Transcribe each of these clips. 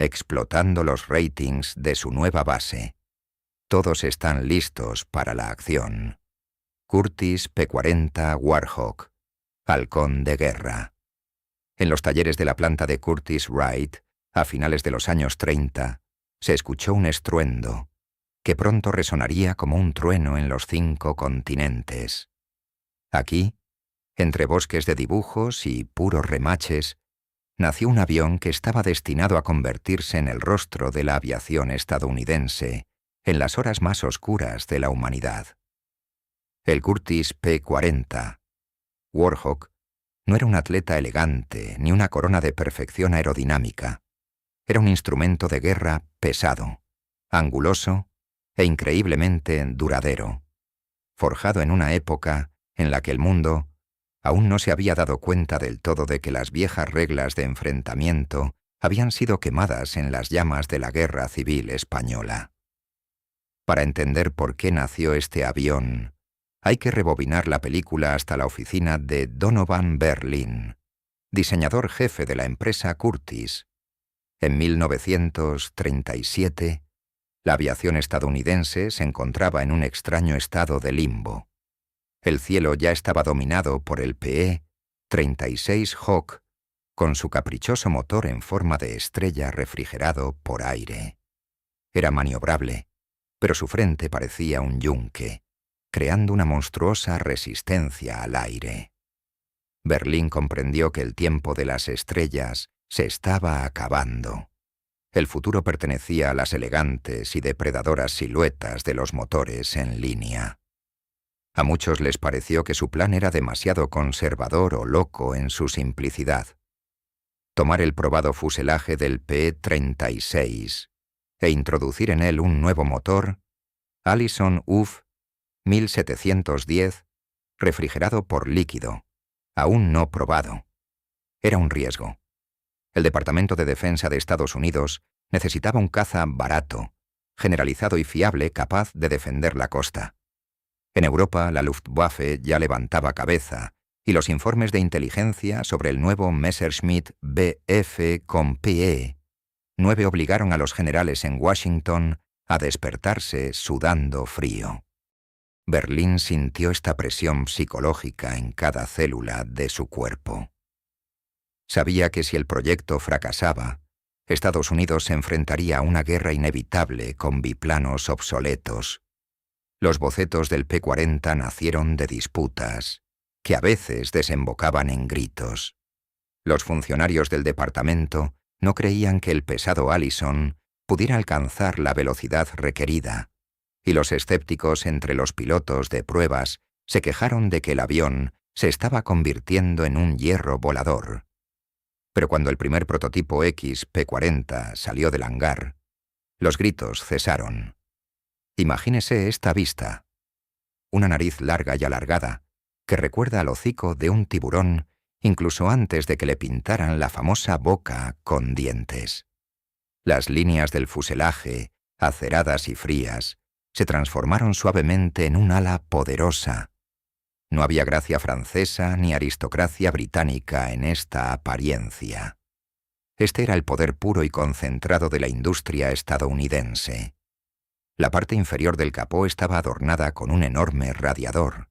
explotando los ratings de su nueva base. Todos están listos para la acción. Curtiss P-40 Warhawk, halcón de guerra. En los talleres de la planta de Curtiss-Wright, a finales de los años 30, se escuchó un estruendo, que pronto resonaría como un trueno en los 5 continentes. Aquí, entre bosques de dibujos y puros remaches, nació un avión que estaba destinado a convertirse en el rostro de la aviación estadounidense en las horas más oscuras de la humanidad. El Curtiss P-40, Warhawk, no era un atleta elegante ni una corona de perfección aerodinámica. Era un instrumento de guerra pesado, anguloso e increíblemente duradero, forjado en una época en la que el mundo aún no se había dado cuenta del todo de que las viejas reglas de enfrentamiento habían sido quemadas en las llamas de la Guerra Civil Española. Para entender por qué nació este avión, hay que rebobinar la película hasta la oficina de Donovan Berlin, diseñador jefe de la empresa Curtiss. En 1937, la aviación estadounidense se encontraba en un extraño estado de limbo. El cielo ya estaba dominado por el PE-36 Hawk, con su caprichoso motor en forma de estrella refrigerado por aire. Era maniobrable, pero su frente parecía un yunque, creando una monstruosa resistencia al aire. Berlín comprendió que el tiempo de las estrellas se estaba acabando. El futuro pertenecía a las elegantes y depredadoras siluetas de los motores en línea. A muchos les pareció que su plan era demasiado conservador o loco en su simplicidad. Tomar el probado fuselaje del P-36 e introducir en él un nuevo motor, Allison UF 1710, refrigerado por líquido, aún no probado. Era un riesgo. El Departamento de Defensa de Estados Unidos necesitaba un caza barato, generalizado y fiable capaz de defender la costa. En Europa, la Luftwaffe ya levantaba cabeza, y los informes de inteligencia sobre el nuevo Messerschmitt Bf con PE-9 obligaron a los generales en Washington a despertarse sudando frío. Berlín sintió esta presión psicológica en cada célula de su cuerpo. Sabía que si el proyecto fracasaba, Estados Unidos se enfrentaría a una guerra inevitable con biplanos obsoletos. Los bocetos del P-40 nacieron de disputas, que a veces desembocaban en gritos. Los funcionarios del departamento no creían que el pesado Allison pudiera alcanzar la velocidad requerida, y los escépticos entre los pilotos de pruebas se quejaron de que el avión se estaba convirtiendo en un hierro volador. Pero cuando el primer prototipo X P-40 salió del hangar, los gritos cesaron. Imagínese esta vista. Una nariz larga y alargada, que recuerda al hocico de un tiburón incluso antes de que le pintaran la famosa boca con dientes. Las líneas del fuselaje, aceradas y frías, se transformaron suavemente en un ala poderosa. No había gracia francesa ni aristocracia británica en esta apariencia. Este era el poder puro y concentrado de la industria estadounidense. La parte inferior del capó estaba adornada con un enorme radiador,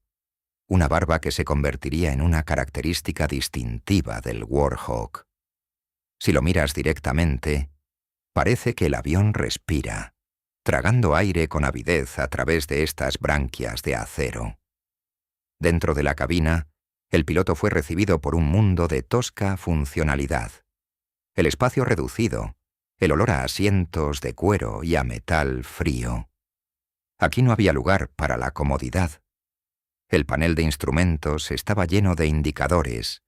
una barba que se convertiría en una característica distintiva del Warhawk. Si lo miras directamente, parece que el avión respira, tragando aire con avidez a través de estas branquias de acero. Dentro de la cabina, el piloto fue recibido por un mundo de tosca funcionalidad. El espacio reducido, el olor a asientos de cuero y a metal frío. Aquí no había lugar para la comodidad. El panel de instrumentos estaba lleno de indicadores,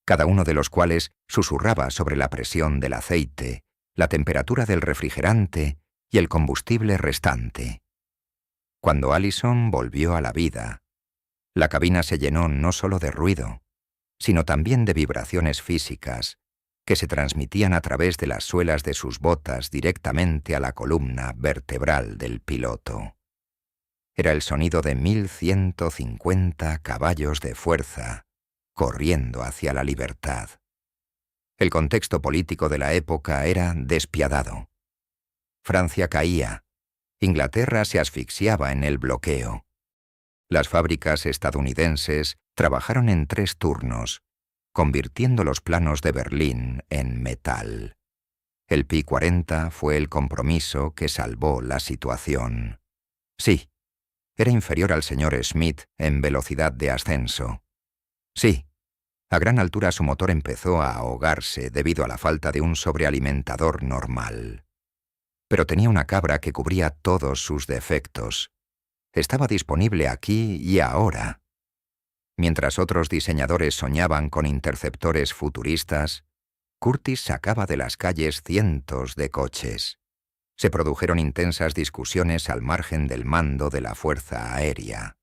cada uno de los cuales susurraba sobre la presión del aceite, la temperatura del refrigerante y el combustible restante. Cuando Allison volvió a la vida, la cabina se llenó no solo de ruido, sino también de vibraciones físicas que se transmitían a través de las suelas de sus botas directamente a la columna vertebral del piloto. Era el sonido de 1150 caballos de fuerza corriendo hacia la libertad. El contexto político de la época era despiadado. Francia caía. Inglaterra se asfixiaba en el bloqueo. Las fábricas estadounidenses trabajaron en 3 turnos, convirtiendo los planos de Berlín en metal. El Pi 40 fue el compromiso que salvó la situación. Sí, era inferior al señor Smith en velocidad de ascenso. Sí, a gran altura su motor empezó a ahogarse debido a la falta de un sobrealimentador normal. Pero tenía una cabra que cubría todos sus defectos. Estaba disponible aquí y ahora. Mientras otros diseñadores soñaban con interceptores futuristas, Curtiss sacaba de las calles cientos de coches. Se produjeron intensas discusiones al margen del mando de la Fuerza Aérea.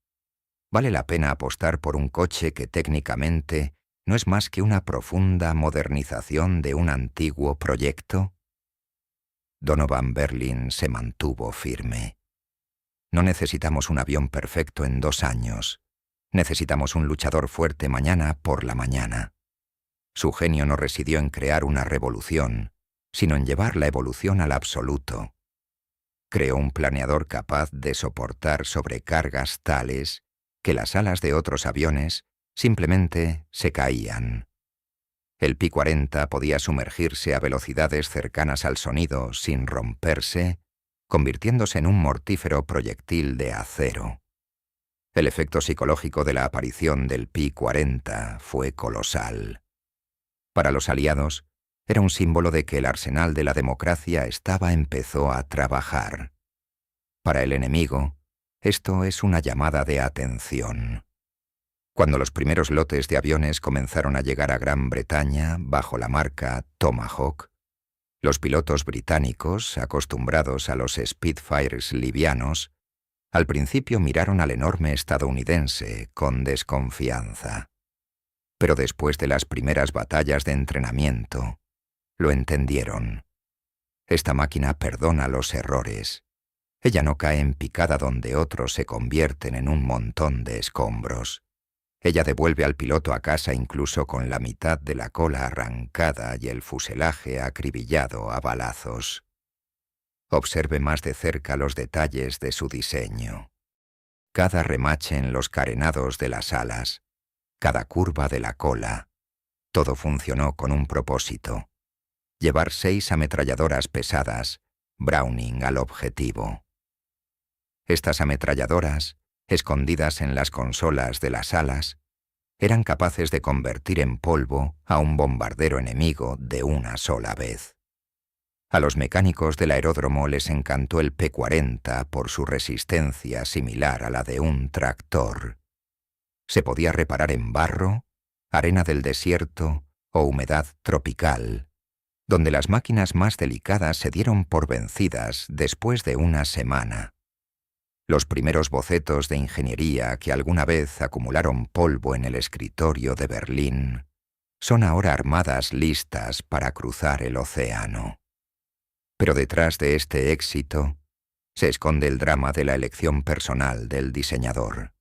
¿Vale la pena apostar por un coche que técnicamente no es más que una profunda modernización de un antiguo proyecto? Donovan Berlin se mantuvo firme. No necesitamos un avión perfecto en 2 años. Necesitamos un luchador fuerte mañana por la mañana. Su genio no residió en crear una revolución, sino en llevar la evolución al absoluto. Creó un planeador capaz de soportar sobrecargas tales que las alas de otros aviones simplemente se caían. El Pi 40 podía sumergirse a velocidades cercanas al sonido sin romperse, convirtiéndose en un mortífero proyectil de acero. El efecto psicológico de la aparición del Pi 40 fue colosal. Para los aliados, era un símbolo de que el arsenal de la democracia empezó a trabajar. Para el enemigo, esto es una llamada de atención. Cuando los primeros lotes de aviones comenzaron a llegar a Gran Bretaña bajo la marca Tomahawk, los pilotos británicos, acostumbrados a los Spitfires livianos, al principio miraron al enorme estadounidense con desconfianza. Pero después de las primeras batallas de entrenamiento, lo entendieron. Esta máquina perdona los errores. Ella no cae en picada donde otros se convierten en un montón de escombros. Ella devuelve al piloto a casa incluso con la mitad de la cola arrancada y el fuselaje acribillado a balazos. Observe más de cerca los detalles de su diseño. Cada remache en los carenados de las alas, cada curva de la cola, todo funcionó con un propósito: llevar 6 ametralladoras pesadas, Browning al objetivo. Estas ametralladoras, escondidas en las consolas de las alas, eran capaces de convertir en polvo a un bombardero enemigo de una sola vez. A los mecánicos del aeródromo les encantó el P 40 por su resistencia similar a la de un tractor. Se podía reparar en barro, arena del desierto o humedad tropical, donde las máquinas más delicadas se dieron por vencidas después de una semana. Los primeros bocetos de ingeniería que alguna vez acumularon polvo en el escritorio de Berlín son ahora armadas listas para cruzar el océano. Pero detrás de este éxito se esconde el drama de la elección personal del diseñador.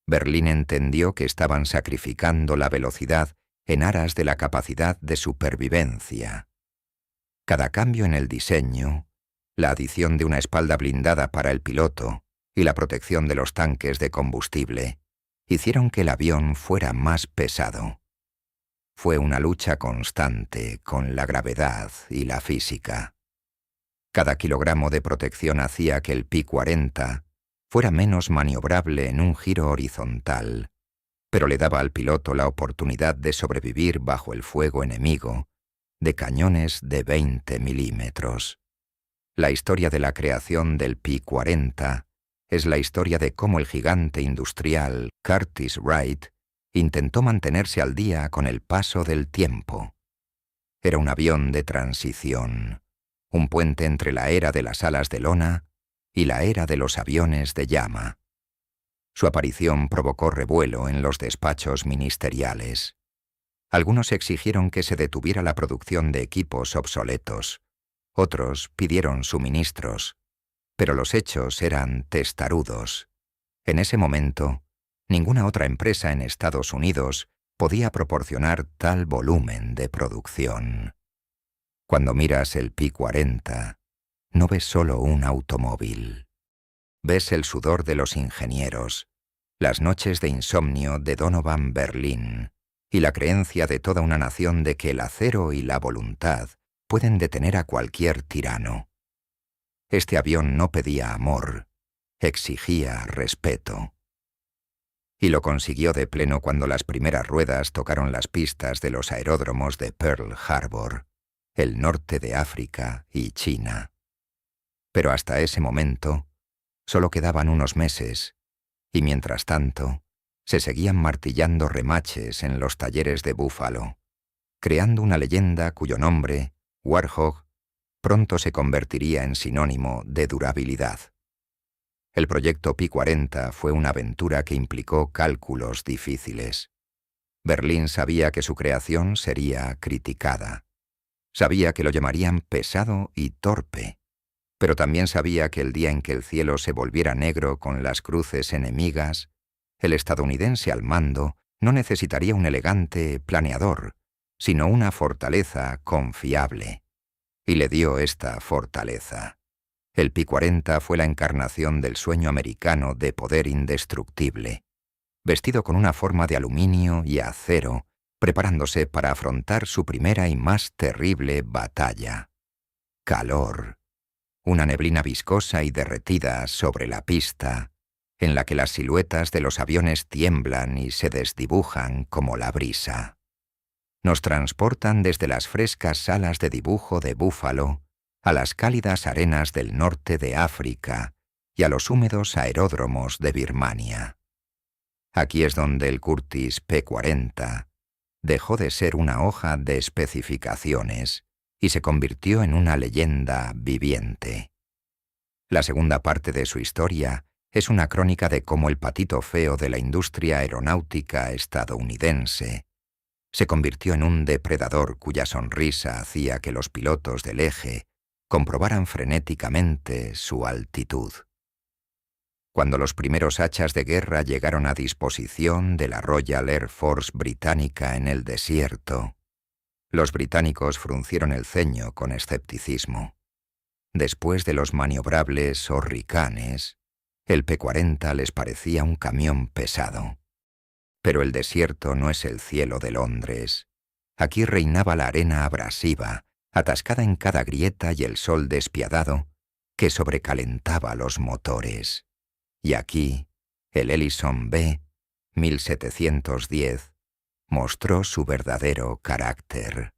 Berlín entendió que estaban sacrificando la velocidad en aras de la capacidad de supervivencia. Cada cambio en el diseño, la adición de una espalda blindada para el piloto y la protección de los tanques de combustible, hicieron que el avión fuera más pesado. Fue una lucha constante con la gravedad y la física. Cada kilogramo de protección hacía que el Pi 40 fuera menos maniobrable en un giro horizontal, pero le daba al piloto la oportunidad de sobrevivir bajo el fuego enemigo de cañones de 20 milímetros. La historia de la creación del Pi 40 es la historia de cómo el gigante industrial Curtiss-Wright intentó mantenerse al día con el paso del tiempo. Era un avión de transición, un puente entre la era de las alas de lona y la era de los aviones de llama. Su aparición provocó revuelo en los despachos ministeriales. Algunos exigieron que se detuviera la producción de equipos obsoletos. Otros pidieron suministros, pero los hechos eran testarudos. En ese momento, ninguna otra empresa en Estados Unidos podía proporcionar tal volumen de producción. Cuando miras el Pi-40, no ves solo un automóvil. Ves el sudor de los ingenieros, las noches de insomnio de Donovan Berlin y la creencia de toda una nación de que el acero y la voluntad pueden detener a cualquier tirano. Este avión no pedía amor, exigía respeto. Y lo consiguió de pleno cuando las primeras ruedas tocaron las pistas de los aeródromos de Pearl Harbor, el norte de África y China. Pero hasta ese momento, solo quedaban unos meses, y mientras tanto, se seguían martillando remaches en los talleres de Buffalo, creando una leyenda cuyo nombre, Warthog, pronto se convertiría en sinónimo de durabilidad. El proyecto Pi-40 fue una aventura que implicó cálculos difíciles. Berlín sabía que su creación sería criticada. Sabía que lo llamarían pesado y torpe, pero también sabía que el día en que el cielo se volviera negro con las cruces enemigas, el estadounidense al mando no necesitaría un elegante planeador, sino una fortaleza confiable. Y le dio esta fortaleza. El Pi-40 fue la encarnación del sueño americano de poder indestructible, vestido con una forma de aluminio y acero, preparándose para afrontar su primera y más terrible batalla. Calor. Una neblina viscosa y derretida sobre la pista, en la que las siluetas de los aviones tiemblan y se desdibujan como la brisa. Nos transportan desde las frescas salas de dibujo de Buffalo a las cálidas arenas del norte de África y a los húmedos aeródromos de Birmania. Aquí es donde el Curtiss P-40 dejó de ser una hoja de especificaciones y se convirtió en una leyenda viviente. La segunda parte de su historia es una crónica de cómo el patito feo de la industria aeronáutica estadounidense se convirtió en un depredador cuya sonrisa hacía que los pilotos del eje comprobaran frenéticamente su altitud. Cuando los primeros hachas de guerra llegaron a disposición de la Royal Air Force británica en el desierto, los británicos fruncieron el ceño con escepticismo. Después de los maniobrables Hurricanes, el P-40 les parecía un camión pesado. Pero el desierto no es el cielo de Londres. Aquí reinaba la arena abrasiva, atascada en cada grieta y el sol despiadado, que sobrecalentaba los motores. Y aquí, el Ellison B, 1710, mostró su verdadero carácter.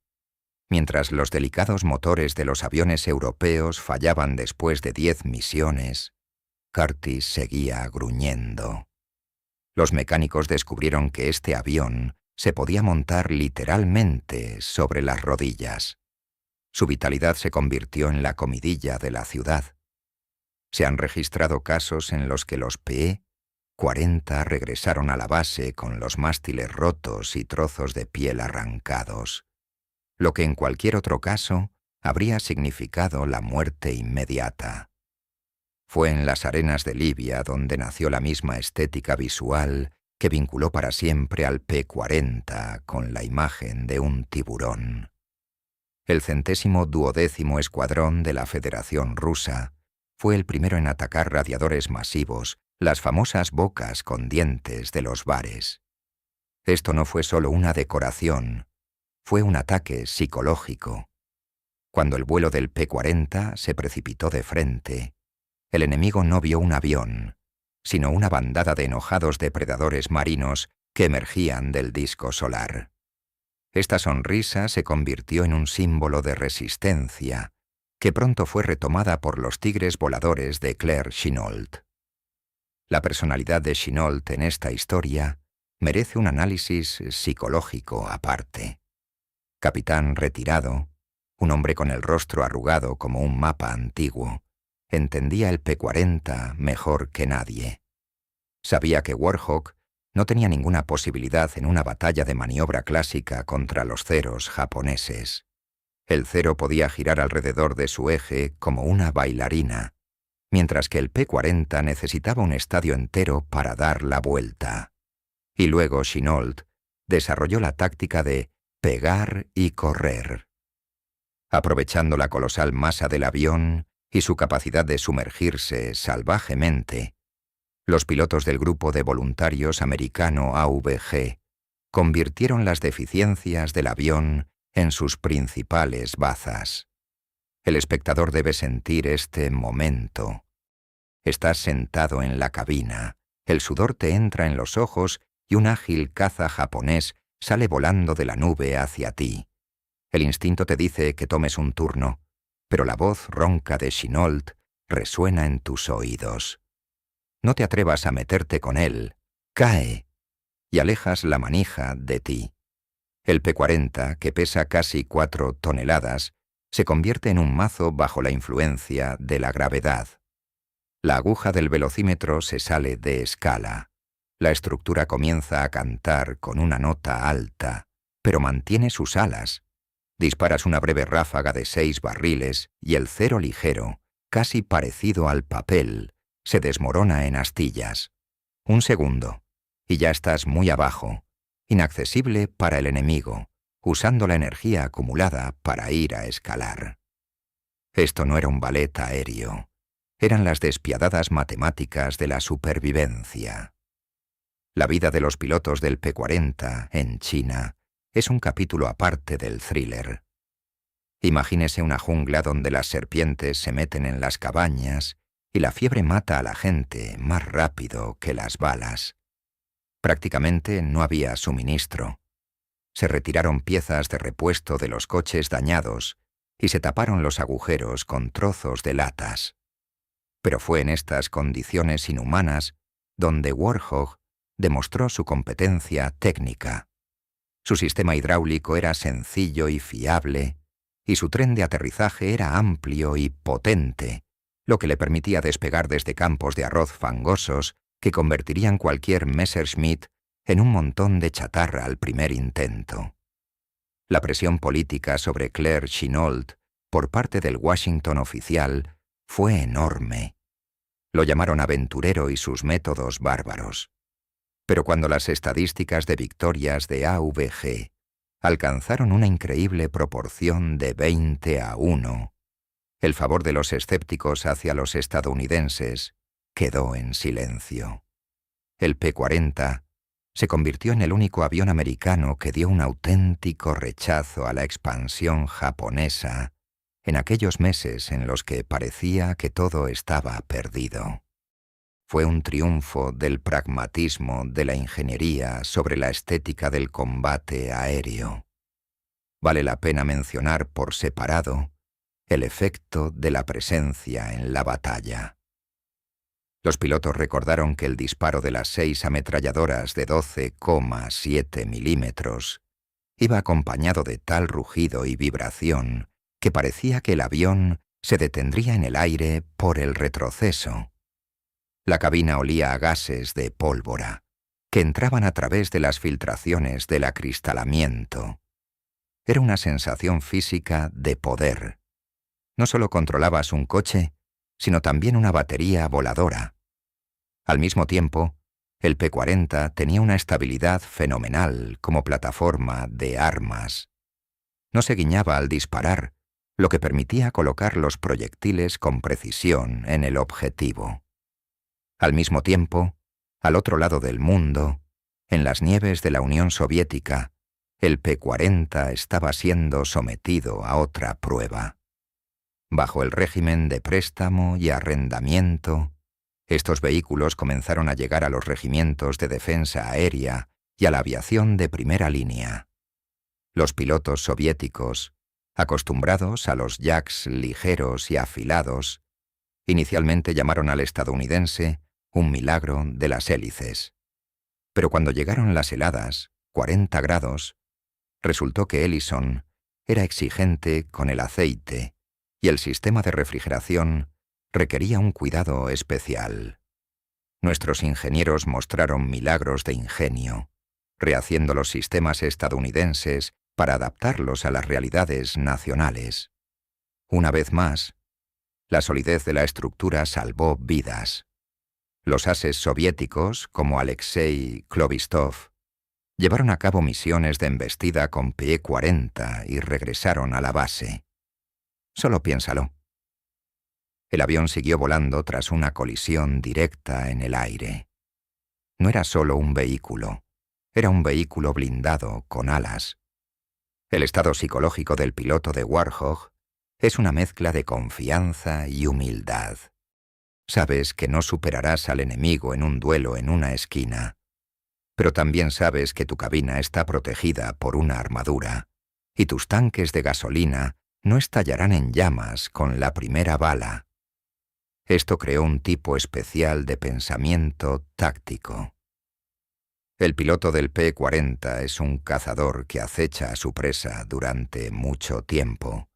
Mientras los delicados motores de los aviones europeos fallaban después de 10 misiones, Curtiss seguía gruñendo. Los mecánicos descubrieron que este avión se podía montar literalmente sobre las rodillas. Su vitalidad se convirtió en la comidilla de la ciudad. Se han registrado casos en los que los P-40 regresaron a la base con los mástiles rotos y trozos de piel arrancados, lo que en cualquier otro caso habría significado la muerte inmediata. Fue en las arenas de Libia donde nació la misma estética visual que vinculó para siempre al P-40 con la imagen de un tiburón. El 112º Escuadrón de la Federación Rusa fue el primero en atacar radiadores masivos, las famosas bocas con dientes de los bares. Esto no fue solo una decoración, fue un ataque psicológico. Cuando el vuelo del P-40 se precipitó de frente, el enemigo no vio un avión, sino una bandada de enojados depredadores marinos que emergían del disco solar. Esta sonrisa se convirtió en un símbolo de resistencia, que pronto fue retomada por los tigres voladores de Claire Chennault. La personalidad de Chennault en esta historia merece un análisis psicológico aparte. Capitán retirado, un hombre con el rostro arrugado como un mapa antiguo, entendía el P-40 mejor que nadie. Sabía que Warthog no tenía ninguna posibilidad en una batalla de maniobra clásica contra los ceros japoneses. El cero podía girar alrededor de su eje como una bailarina, mientras que el P-40 necesitaba un estadio entero para dar la vuelta. Y luego Chennault desarrolló la táctica de pegar y correr. Aprovechando la colosal masa del avión y su capacidad de sumergirse salvajemente, los pilotos del grupo de voluntarios americano AVG convirtieron las deficiencias del avión en sus principales bazas. El espectador debe sentir este momento. Estás sentado en la cabina, el sudor te entra en los ojos y un ágil caza japonés sale volando de la nube hacia ti. El instinto te dice que tomes un turno, pero la voz ronca de Chennault resuena en tus oídos. No te atrevas a meterte con él, cae, y alejas la manija de ti. El P-40, que pesa casi 4 toneladas, se convierte en un mazo bajo la influencia de la gravedad. La aguja del velocímetro se sale de escala. La estructura comienza a cantar con una nota alta, pero mantiene sus alas. Disparas una breve ráfaga de 6 barriles y el cero ligero, casi parecido al papel, se desmorona en astillas. Un segundo, y ya estás muy abajo, inaccesible para el enemigo, usando la energía acumulada para ir a escalar. Esto no era un ballet aéreo, eran las despiadadas matemáticas de la supervivencia. La vida de los pilotos del P-40 en China es un capítulo aparte del thriller. Imagínese una jungla donde las serpientes se meten en las cabañas y la fiebre mata a la gente más rápido que las balas. Prácticamente no había suministro. Se retiraron piezas de repuesto de los coches dañados y se taparon los agujeros con trozos de latas. Pero fue en estas condiciones inhumanas donde Warhol demostró su competencia técnica. Su sistema hidráulico era sencillo y fiable, y su tren de aterrizaje era amplio y potente, lo que le permitía despegar desde campos de arroz fangosos que convertirían cualquier Messerschmitt en un montón de chatarra al primer intento. La presión política sobre Claire Chennault por parte del Washington oficial fue enorme. Lo llamaron aventurero y sus métodos bárbaros. Pero cuando las estadísticas de victorias de AVG alcanzaron una increíble proporción de 20-1, el favor de los escépticos hacia los estadounidenses quedó en silencio. El P-40 se convirtió en el único avión americano que dio un auténtico rechazo a la expansión japonesa en aquellos meses en los que parecía que todo estaba perdido. Fue un triunfo del pragmatismo de la ingeniería sobre la estética del combate aéreo. Vale la pena mencionar por separado el efecto de la presencia en la batalla. Los pilotos recordaron que el disparo de las 6 ametralladoras de 12,7 milímetros iba acompañado de tal rugido y vibración que parecía que el avión se detendría en el aire por el retroceso. La cabina olía a gases de pólvora, que entraban a través de las filtraciones del acristalamiento. Era una sensación física de poder. No solo controlabas un coche, sino también una batería voladora. Al mismo tiempo, el P-40 tenía una estabilidad fenomenal como plataforma de armas. No se guiñaba al disparar, lo que permitía colocar los proyectiles con precisión en el objetivo. Al mismo tiempo, al otro lado del mundo, en las nieves de la Unión Soviética, el P-40 estaba siendo sometido a otra prueba. Bajo el régimen de préstamo y arrendamiento, estos vehículos comenzaron a llegar a los regimientos de defensa aérea y a la aviación de primera línea. Los pilotos soviéticos, acostumbrados a los jacks ligeros y afilados, inicialmente llamaron al estadounidense un milagro de las hélices. Pero cuando llegaron las heladas, 40 grados, resultó que Ellison era exigente con el aceite y el sistema de refrigeración requería un cuidado especial. Nuestros ingenieros mostraron milagros de ingenio, rehaciendo los sistemas estadounidenses para adaptarlos a las realidades nacionales. Una vez más, la solidez de la estructura salvó vidas. Los ases soviéticos, como Alexei Klovistov, Llevaron a cabo misiones de embestida con P-40 y regresaron a la base. Solo piénsalo. El avión siguió volando tras una colisión directa en el aire. No era solo un vehículo, era un vehículo blindado con alas. El estado psicológico del piloto de Warhog es una mezcla de confianza y humildad. Sabes que no superarás al enemigo en un duelo en una esquina, pero también sabes que tu cabina está protegida por una armadura y tus tanques de gasolina no estallarán en llamas con la primera bala. Esto creó un tipo especial de pensamiento táctico. El piloto del P-40 es un cazador que acecha a su presa durante mucho tiempo.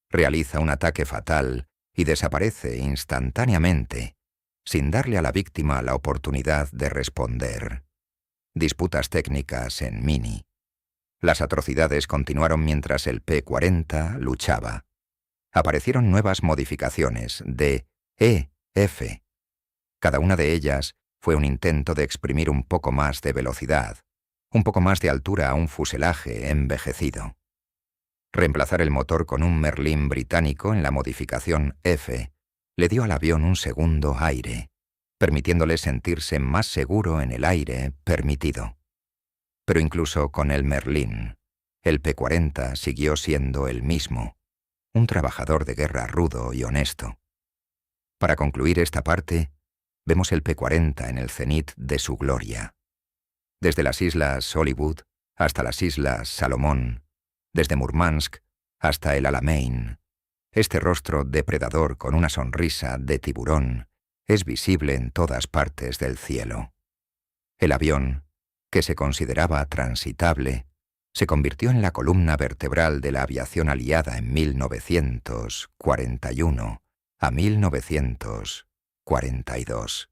Realiza un ataque fatal y desaparece instantáneamente, sin darle a la víctima la oportunidad de responder. Disputas técnicas en Mini. Las atrocidades continuaron mientras el P-40 luchaba. Aparecieron nuevas modificaciones de E, F. Cada una de ellas fue un intento de exprimir un poco más de velocidad, un poco más de altura a un fuselaje envejecido. Reemplazar el motor con un Merlin británico en la modificación F le dio al avión un segundo aire, permitiéndole sentirse más seguro en el aire permitido. Pero incluso con el Merlin, el P-40 siguió siendo el mismo, un trabajador de guerra rudo y honesto. Para concluir esta parte, vemos el P-40 en el cenit de su gloria. Desde las islas Hollywood hasta las islas Salomón, desde Murmansk hasta el Alamein, este rostro depredador con una sonrisa de tiburón es visible en todas partes del cielo. El avión, que se consideraba transitable, se convirtió en la columna vertebral de la aviación aliada en 1941 a 1942.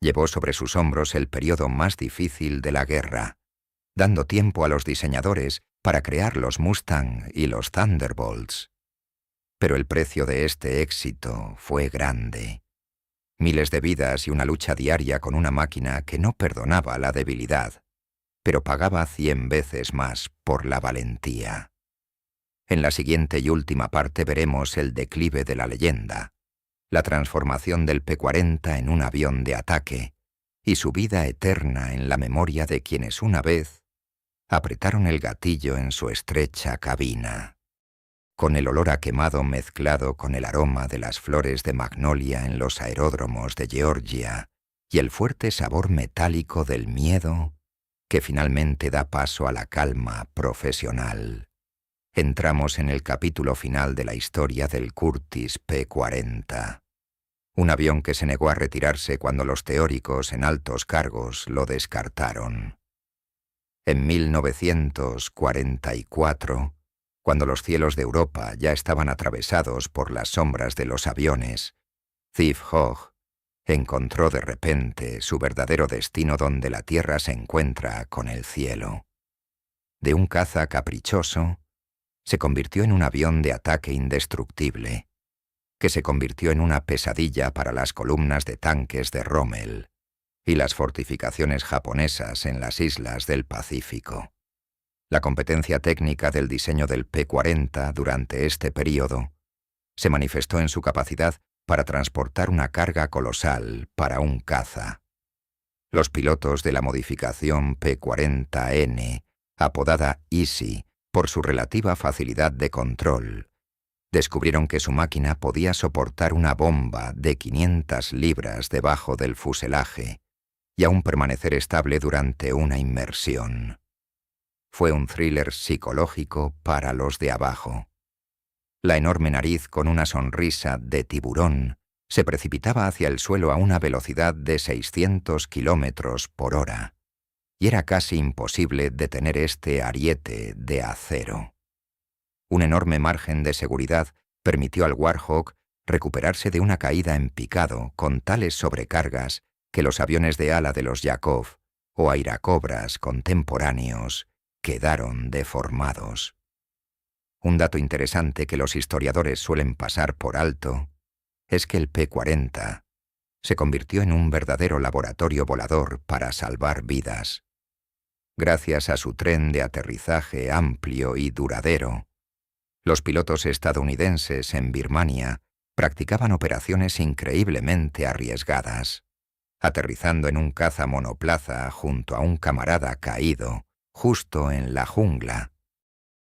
Llevó sobre sus hombros el periodo más difícil de la guerra, dando tiempo a los diseñadores para crear los Mustang y los Thunderbolts. Pero el precio de este éxito fue grande. Miles de vidas y una lucha diaria con una máquina que no perdonaba la debilidad, pero pagaba 100 veces más por la valentía. En la siguiente y última parte veremos el declive de la leyenda, la transformación del P-40 en un avión de ataque y su vida eterna en la memoria de quienes una vez apretaron el gatillo en su estrecha cabina. Con el olor a quemado mezclado con el aroma de las flores de magnolia en los aeródromos de Georgia y el fuerte sabor metálico del miedo que finalmente da paso a la calma profesional. Entramos en el capítulo final de la historia del Curtiss P-40. Un avión que se negó a retirarse cuando los teóricos en altos cargos lo descartaron. En 1944, cuando los cielos de Europa ya estaban atravesados por las sombras de los aviones, Ziv Hogg encontró de repente su verdadero destino donde la tierra se encuentra con el cielo. De un caza caprichoso, se convirtió en un avión de ataque indestructible, que se convirtió en una pesadilla para las columnas de tanques de Rommel y las fortificaciones japonesas en las islas del Pacífico. La competencia técnica del diseño del P-40 durante este período se manifestó en su capacidad para transportar una carga colosal para un caza. Los pilotos de la modificación P-40N, apodada Easy por su relativa facilidad de control, descubrieron que su máquina podía soportar una bomba de 500 libras debajo del fuselaje y aún permanecer estable durante una inmersión. Fue un thriller psicológico para los de abajo. La enorme nariz con una sonrisa de tiburón se precipitaba hacia el suelo a una velocidad de 600 kilómetros por hora, y era casi imposible detener este ariete de acero. Un enorme margen de seguridad permitió al Warhog recuperarse de una caída en picado con tales sobrecargas que los aviones de ala de los Yakov o Airacobras contemporáneos quedaron deformados. Un dato interesante que los historiadores suelen pasar por alto es que el P-40 se convirtió en un verdadero laboratorio volador para salvar vidas. gracias a su tren de aterrizaje amplio y duradero. Los pilotos estadounidenses en Birmania practicaban operaciones increíblemente arriesgadas, aterrizando en un caza monoplaza junto a un camarada caído, justo en la jungla.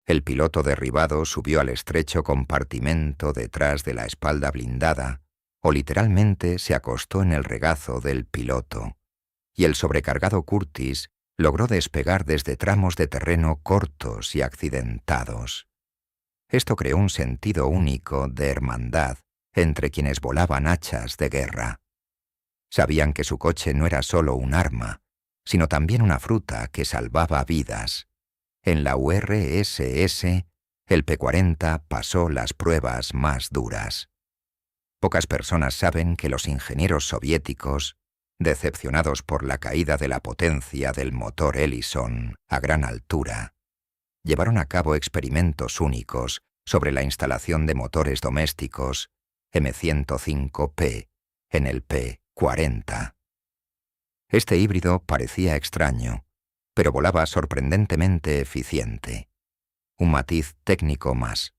El piloto derribado subió al estrecho compartimento detrás de la espalda blindada, o literalmente se acostó en el regazo del piloto, y el sobrecargado Curtis logró despegar desde tramos de terreno cortos y accidentados. Esto creó un sentido único de hermandad entre quienes volaban hachas de guerra. Sabían que su coche no era solo un arma, sino también una fruta que salvaba vidas. En la URSS, el P-40 pasó las pruebas más duras. Pocas personas saben que los ingenieros soviéticos, decepcionados por la caída de la potencia del motor Ellison a gran altura, llevaron a cabo experimentos únicos sobre la instalación de motores domésticos M105P en el P-40. Este híbrido parecía extraño, pero volaba sorprendentemente eficiente. Un matiz técnico más.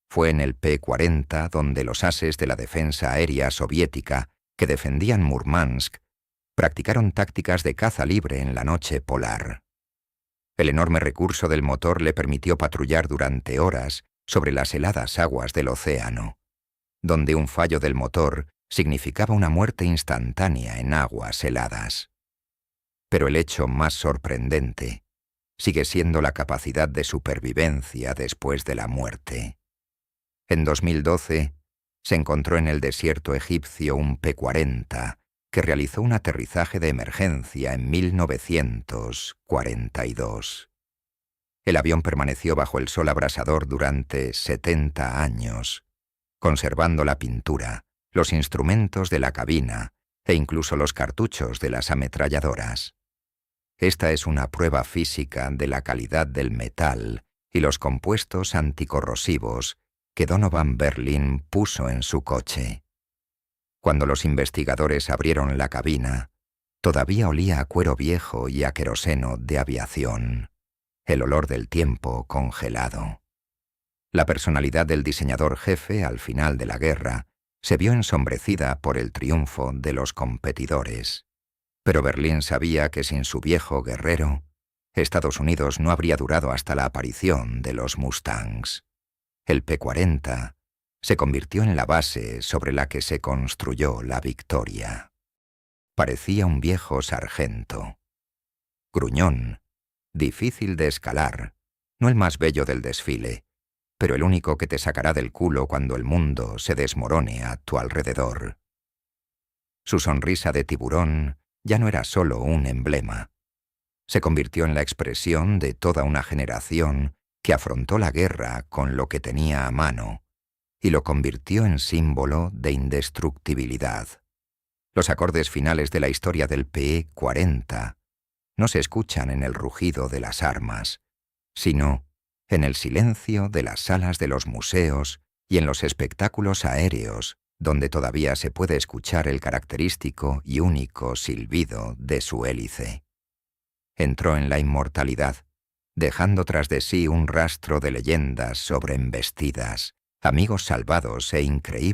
Fue en el P-40 donde los ases de la defensa aérea soviética que defendían Murmansk practicaron tácticas de caza libre en la noche polar. El enorme recurso del motor le permitió patrullar durante horas sobre las heladas aguas del océano, donde un fallo del motor significaba una muerte instantánea en aguas heladas. Pero el hecho más sorprendente sigue siendo la capacidad de supervivencia después de la muerte. En 2012, se encontró en el desierto egipcio un P-40 que realizó un aterrizaje de emergencia en 1942. El avión permaneció bajo el sol abrasador durante 70 años, conservando la pintura, los instrumentos de la cabina e incluso los cartuchos de las ametralladoras. Esta es una prueba física de la calidad del metal y los compuestos anticorrosivos que Donovan Berlin puso en su coche. Cuando los investigadores abrieron la cabina, todavía olía a cuero viejo y a queroseno de aviación, el olor del tiempo congelado. La personalidad del diseñador jefe al final de la guerra se vio ensombrecida por el triunfo de los competidores. Pero Berlin sabía que sin su viejo guerrero, Estados Unidos no habría durado hasta la aparición de los Mustangs. El P-40 se convirtió en la base sobre la que se construyó la victoria. Parecía un viejo sargento. Gruñón, difícil de escalar, no el más bello del desfile, pero el único que te sacará del culo cuando el mundo se desmorone a tu alrededor. Su sonrisa de tiburón ya no era solo un emblema. Se convirtió en la expresión de toda una generación que afrontó la guerra con lo que tenía a mano y lo convirtió en símbolo de indestructibilidad. Los acordes finales de la historia del P-40 no se escuchan en el rugido de las armas, sino en el silencio de las salas de los museos y en los espectáculos aéreos, donde todavía se puede escuchar el característico y único silbido de su hélice. Entró en la inmortalidad, dejando tras de sí un rastro de leyendas sobre embestidas, amigos salvados e increíbles